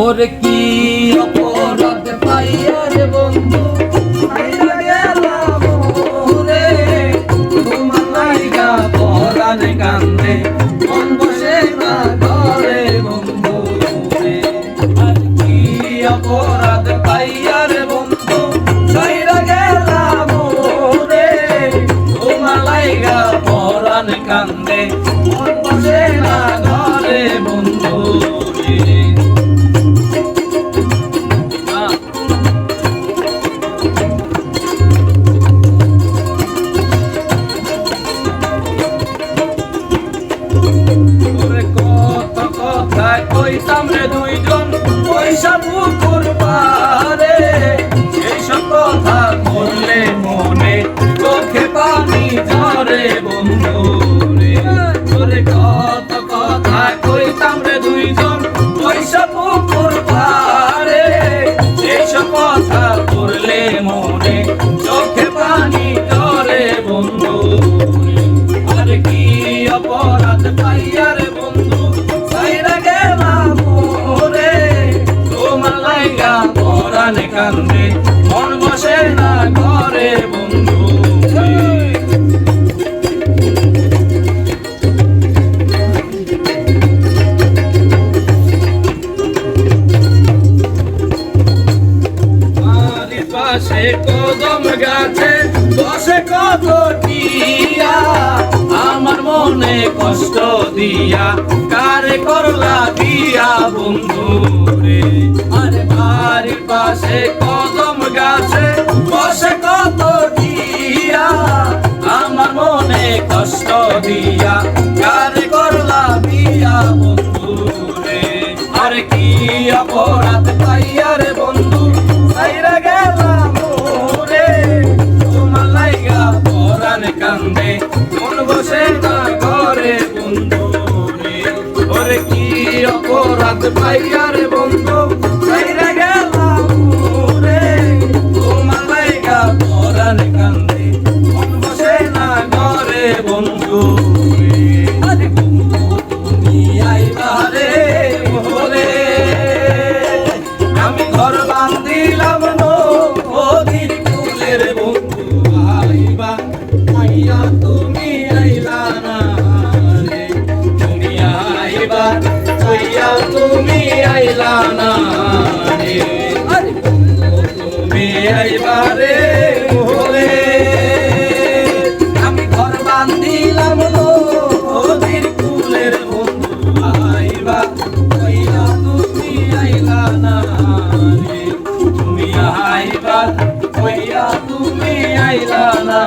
ওরে কি অপরাধ পাইয়া রে বন্ধু ছাইরা গেলাম রে, তোমার লাইগা পরাণ কান্দে মন বসে না ঘরে বন্ধু রে। আর কি অপরাধ পাইয়া রে বন্ধু ছাইরা গেলাম রে, তোমার লাইগা পরাণ কান্দে মন বসে না ঘরে বন্ধু রে। কইতাম রে দুইজন পয়সা পুকুর পারে, এইসব কথা বললে মনে চোখে পানি ঝরে বন্ধু রে। তোরে কত কথা কইতাম রে দুইজন পয়সা পুকুর পারে, এইসব কথা বললে মনে চোখে পানি ঝরে বন্ধু রে। আর কি অপরাধ পাইয়া রে বন্ধু ছাইরা গেলাম রে, তোমার লাইগা পরাণ কান্দে মন বসে না ঘরে বন্ধু রে। বাড়ির পাশে কদম গাছে বসে কত টিয়া, আমার মনে কষ্ট দিয়া কারে করলা দিয়া বন্ধু রে। আরে বাড়ির পাশে কদম গাছে বসে কত টিয়া, আমার মনে কষ্ট দিয়া কারে করলা দিয়া বন্ধু রে। আরে কি অপরাধ পাইয়া রে বন্ধু ছাইরা গেলাম রে, তোমার লাইগা পরাণ কান্দে মন বসে না ঘরে বন্ধু রে। ওরে কি অপরাধ পাইয়া রে বন্ধু ছাইরা গেলাম রে, তোমার লাইগা পরাণ কান্দে মন বসে না ঘরে বন্ধু রে। আরে বন্ধু তুমি আইবা রে মোরে, আমি ঘর বান্ধিলাম নদীর কূলের বন্ধু আইবা, আইয়া তুমি আইলা না রে, তুমি আইবা আইয়া তুমি আইলা না রে। আরে বন্ধু তুমি আইবা রে মোরে, আমি ঘর বান্ধিলাম নদীর কূলের বন্ধু আইবা, আইয়া তুমি আইলা না রে, তুমি আইবা আইয়া তুমি আইলা না।